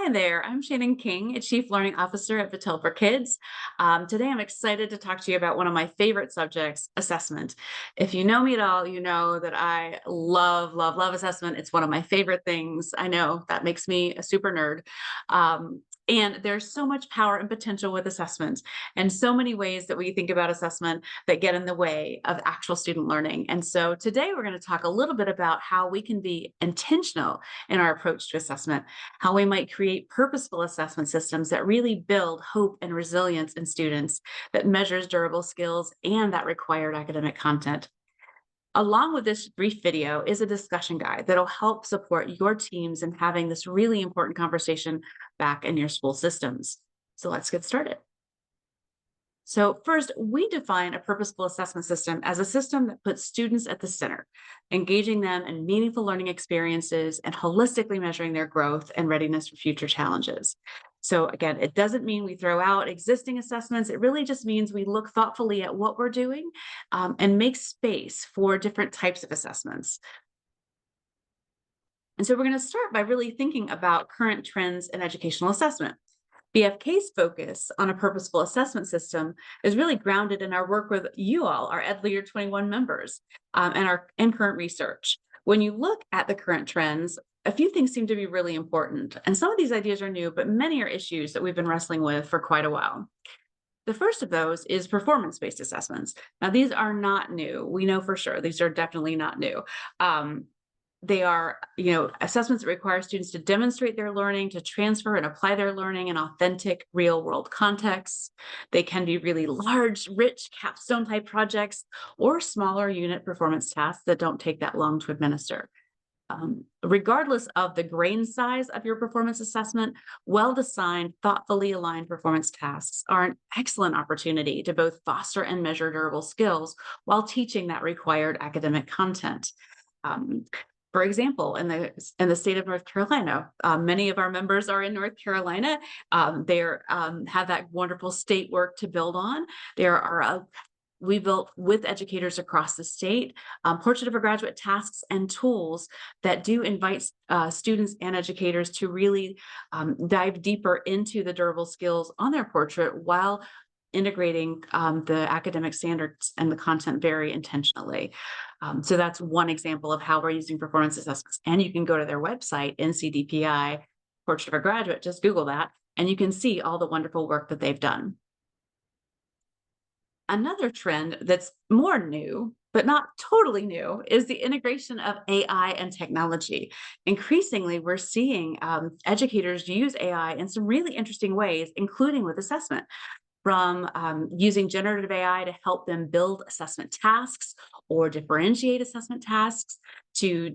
Hi there, I'm Shannon King, a Chief Learning Officer at Battelle for Kids. Today I'm excited to talk to you about one of my favorite subjects, assessment. If you know me at all, you know that I love, love, love assessment. It's one of my favorite things. I know that makes me a super nerd. And there's so much power and potential with assessment, and so many ways that we think about assessment that get in the way of actual student learning. And so today we're going to talk a little bit about how we can be intentional in our approach to assessment, how we might create purposeful assessment systems that really build hope and resilience in students, that measures durable skills and that required academic content. Along with this brief video is a discussion guide that'll help support your teams in having this really important conversation back in your school systems. So let's get started. So first, we define a purposeful assessment system as a system that puts students at the center, engaging them in meaningful learning experiences and holistically measuring their growth and readiness for future challenges. So again, it doesn't mean we throw out existing assessments. It really just means we look thoughtfully at what we're doing and make space for different types of assessments. And so we're going to start by really thinking about current trends in educational assessment. BFK's focus on a purposeful assessment system is really grounded in our work with you all, our Ed Leader 21 members, and current research. When you look at the current trends, a few things seem to be really important. And some of these ideas are new, but many are issues that we've been wrestling with for quite a while. The first of those is performance-based assessments. Now, these are not new. We know for sure these are definitely not new. They are, assessments that require students to demonstrate their learning, to transfer and apply their learning in authentic real-world contexts. They can be really large, rich capstone type projects or smaller unit performance tasks that don't take that long to administer. Regardless of the grain size of your performance assessment, well-designed, thoughtfully aligned performance tasks are an excellent opportunity to both foster and measure durable skills while teaching that required academic content. For example, in the state of North Carolina, many of our members are in North Carolina. They have that wonderful state work to build on. We built with educators across the state portrait of a graduate tasks and tools that do invite students and educators to really dive deeper into the durable skills on their portrait while integrating the academic standards and the content very intentionally. So that's one example of how we're using performance assessments. And you can go to their website, NCDPI, Portrait of a Graduate, just Google that, and you can see all the wonderful work that they've done. Another trend that's more new, but not totally new, is the integration of AI and technology. Increasingly, we're seeing educators use AI in some really interesting ways, including with assessment, from using generative AI to help them build assessment tasks or differentiate assessment tasks, to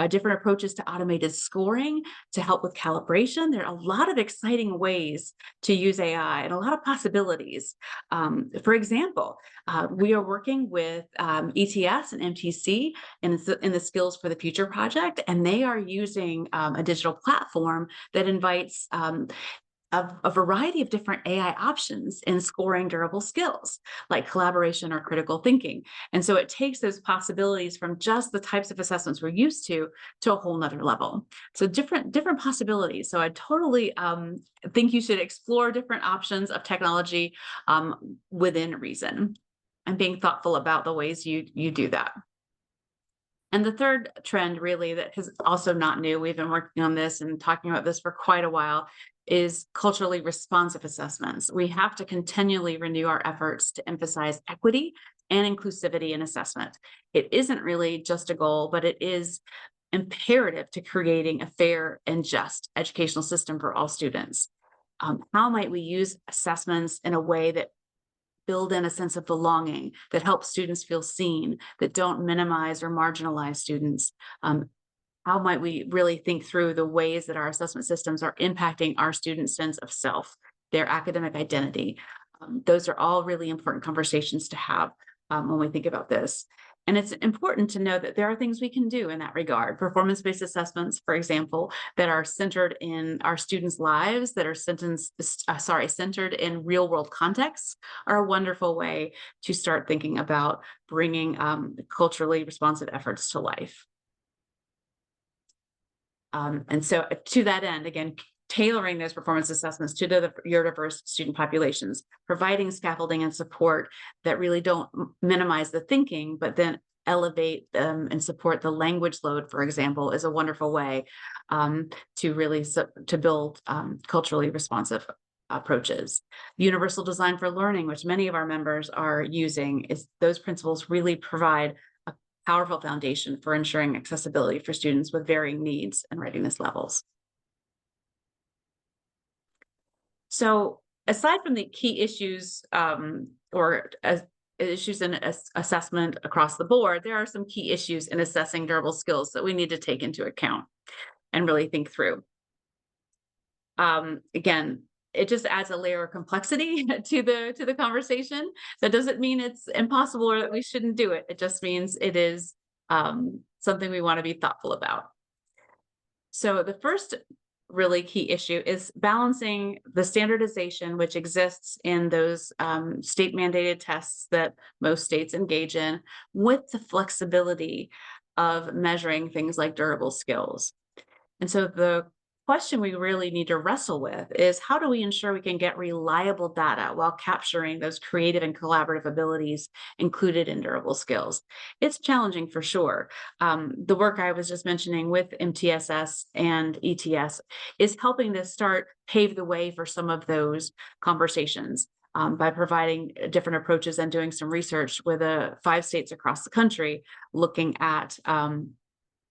different approaches to automated scoring to help with calibration. There are a lot of exciting ways to use AI and a lot of possibilities. For example, we are working with ETS and MTC in the Skills for the Future project, and they are using a digital platform that invites a variety of different AI options in scoring durable skills like collaboration or critical thinking. And so it takes those possibilities from just the types of assessments we're used to a whole nother level. So different possibilities. So I totally think you should explore different options of technology within reason and being thoughtful about the ways you do that. And the third trend, really, that is also not new, we've been working on this and talking about this for quite a while, is culturally responsive assessments. We have to continually renew our efforts to emphasize equity and inclusivity in assessment. It isn't really just a goal, but it is imperative to creating a fair and just educational system for all students. How might we use assessments in a way that build in a sense of belonging, that helps students feel seen, that don't minimize or marginalize students? How might we really think through the ways that our assessment systems are impacting our students' sense of self, their academic identity? Those are all really important conversations to have when we think about this. And it's important to know that there are things we can do in that regard. Performance-based assessments, for example, that are centered in our students' lives, that are centered in real-world contexts, are a wonderful way to start thinking about bringing culturally responsive efforts to life. And so to that end, again, tailoring those performance assessments to your diverse student populations, providing scaffolding and support that really don't minimize the thinking, but then elevate and support the language load, for example, is a wonderful way to really to build culturally responsive approaches. Universal design for learning, which many of our members are using, is those principles really provide a powerful foundation for ensuring accessibility for students with varying needs and readiness levels. So aside from the key issues or issues in assessment across the board, there are some key issues in assessing durable skills that we need to take into account and really think through. Again, it just adds a layer of complexity to the conversation. That doesn't mean it's impossible or that we shouldn't do it. It just means it is something we want to be thoughtful about. So the first really key issue is balancing the standardization which exists in those state mandated tests that most states engage in with the flexibility of measuring things like durable skills. And so the question we really need to wrestle with is, how do we ensure we can get reliable data while capturing those creative and collaborative abilities included in durable skills? It's challenging for sure. The work I was just mentioning with MTSS and ETS is helping to start pave the way for some of those conversations. By providing different approaches and doing some research with 5 states across the country, looking at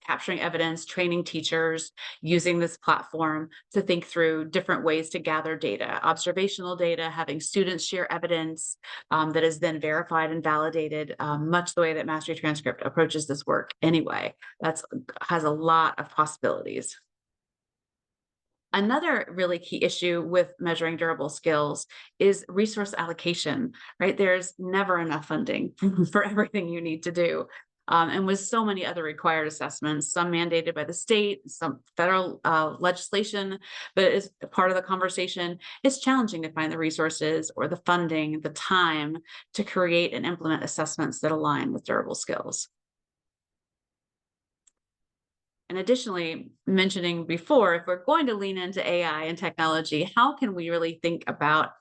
capturing evidence, training teachers, using this platform to think through different ways to gather data, observational data, having students share evidence that is then verified and validated, much the way that Mastery Transcript approaches this work anyway. That has a lot of possibilities. Another really key issue with measuring durable skills is resource allocation, right? There's never enough funding for everything you need to do. And with so many other required assessments, some mandated by the state, some federal legislation, but as part of the conversation, it's challenging to find the resources or the funding, the time to create and implement assessments that align with durable skills. And additionally, mentioning before, if we're going to lean into AI and technology, how can we really think about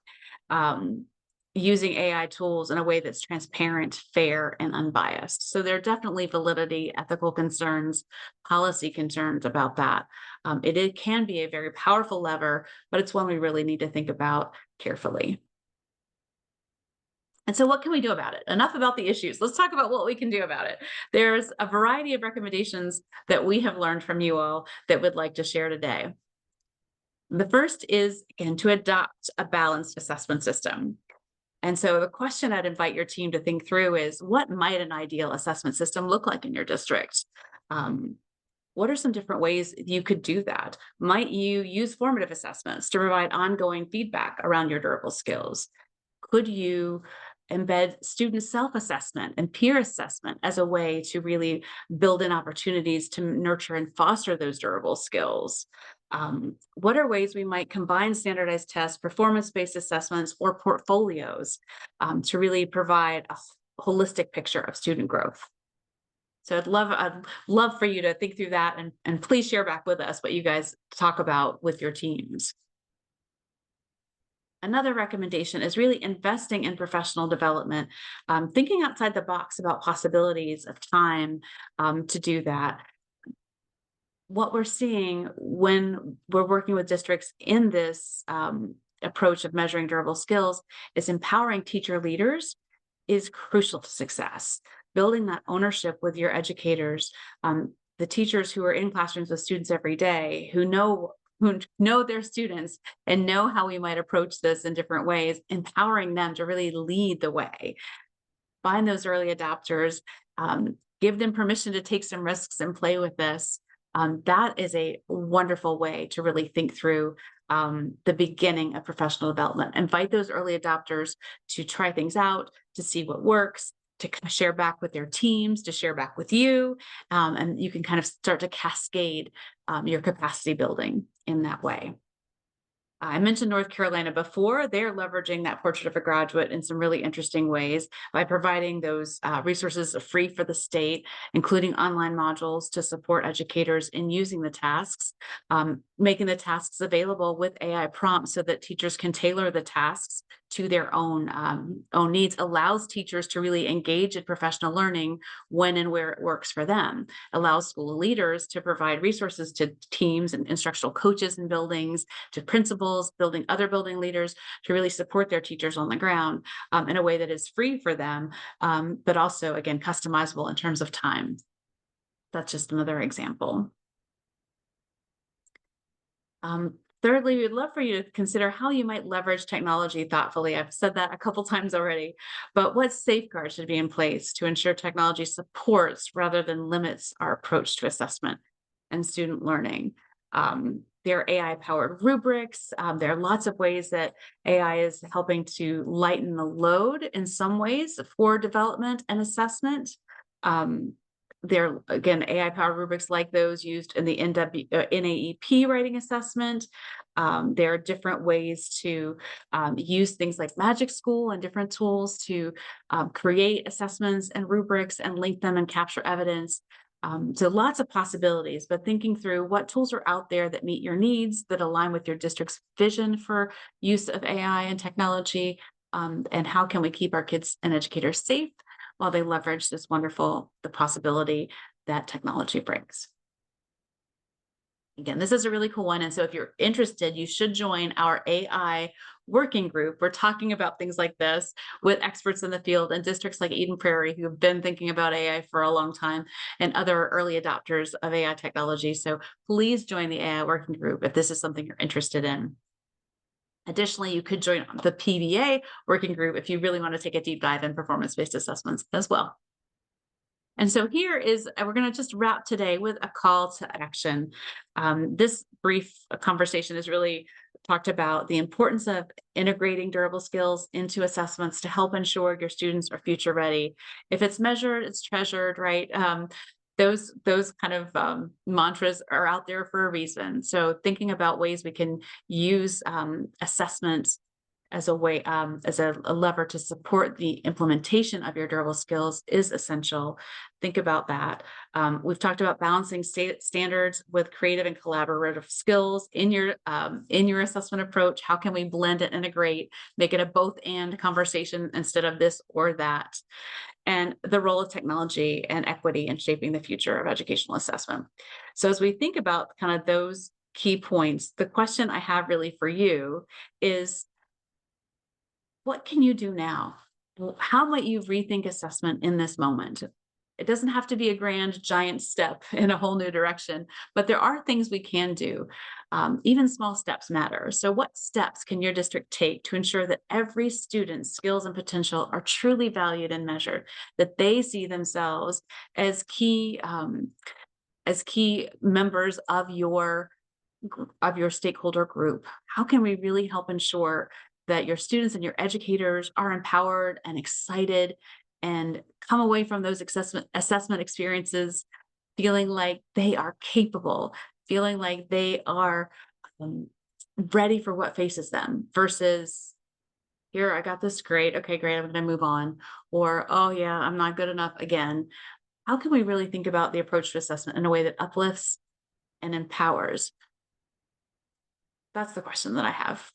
using AI tools in a way that's transparent, fair, and unbiased? So there are definitely validity, ethical concerns, policy concerns about that. It can be a very powerful lever, but it's one we really need to think about carefully. And so what can we do about it? Enough about the issues. Let's talk about what we can do about it. There's a variety of recommendations that we have learned from you all that we'd like to share today. The first is, again, to adopt a balanced assessment system. And so the question I'd invite your team to think through is, what might an ideal assessment system look like in your district? What are some different ways you could do that? Might you use formative assessments to provide ongoing feedback around your durable skills? Could you embed student self-assessment and peer assessment as a way to really build in opportunities to nurture and foster those durable skills? What are ways we might combine standardized tests, performance-based assessments, or portfolios to really provide a holistic picture of student growth? So I'd love for you to think through that, and please share back with us what you guys talk about with your teams. Another recommendation is really investing in professional development, thinking outside the box about possibilities of time to do that. What we're seeing when we're working with districts in this approach of measuring durable skills is empowering teacher leaders is crucial to success. Building that ownership with your educators, the teachers who are in classrooms with students every day, who know their students and know how we might approach this in different ways, empowering them to really lead the way. Find those early adopters, give them permission to take some risks and play with this. That is a wonderful way to really think through the beginning of professional development. Invite those early adopters to try things out, to see what works, to share back with their teams, to share back with you, and you can kind of start to cascade your capacity building in that way. I mentioned North Carolina before. They're leveraging that portrait of a graduate in some really interesting ways by providing those resources free for the state, including online modules to support educators in using the tasks, making the tasks available with AI prompts so that teachers can tailor the tasks to their own needs, allows teachers to really engage in professional learning when and where it works for them, allows school leaders to provide resources to teams and instructional coaches in buildings, to principals, building other building leaders to really support their teachers on the ground in a way that is free for them, but also, again, customizable in terms of time. That's just another example. Thirdly, we'd love for you to consider how you might leverage technology thoughtfully. I've said that a couple times already, but what safeguards should be in place to ensure technology supports rather than limits our approach to assessment and student learning? There are AI-powered rubrics. There are lots of ways that AI is helping to lighten the load in some ways for development and assessment. Um, there are, again, AI-powered rubrics like those used in the NAEP writing assessment. There are different ways to use things like Magic School and different tools to create assessments and rubrics and link them and capture evidence. So lots of possibilities, but thinking through what tools are out there that meet your needs, that align with your district's vision for use of AI and technology, and how can we keep our kids and educators safe while they leverage the possibility that technology brings. Again, this is a really cool one. And so if you're interested, you should join our AI working group. We're talking about things like this with experts in the field and districts like Eden Prairie who have been thinking about AI for a long time and other early adopters of AI technology. So please join the AI working group if this is something you're interested in. Additionally, you could join the PBA working group if you really want to take a deep dive in performance-based assessments as well. And so here is, we're going to just wrap today with a call to action. This brief conversation has really talked about the importance of integrating durable skills into assessments to help ensure your students are future ready. If it's measured, it's treasured, right? Those kind of mantras are out there for a reason. So thinking about ways we can use assessment as a way, as a lever to support the implementation of your durable skills is essential. Think about that. We've talked about balancing state standards with creative and collaborative skills in your assessment approach. How can we blend and integrate, make it a both and conversation instead of this or that? And the role of technology and equity in shaping the future of educational assessment. So as we think about kind of those key points, the question I have really for you is, what can you do now? How might you rethink assessment in this moment? It doesn't have to be a grand, giant step in a whole new direction, but there are things we can do. Even small steps matter. So what steps can your district take to ensure that every student's skills and potential are truly valued and measured, that they see themselves as key members of your stakeholder group? How can we really help ensure that your students and your educators are empowered and excited and come away from those assessment experiences feeling like they are capable, feeling like they are ready for what faces them versus, here, I got this grade. Okay, great. I'm going to move on. Or, oh, yeah, I'm not good enough again. How can we really think about the approach to assessment in a way that uplifts and empowers? That's the question that I have.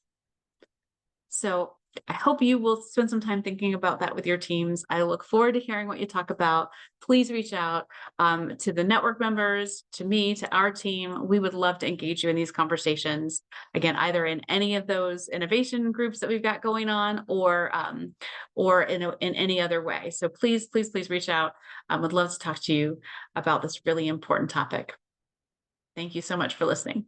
So I hope you will spend some time thinking about that with your teams. I look forward to hearing what you talk about. Please reach out to the network members, to me, to our team. We would love to engage you in these conversations. Again, either in any of those innovation groups that we've got going on, or in any other way. So please, please, please reach out. I would love to talk to you about this really important topic. Thank you so much for listening.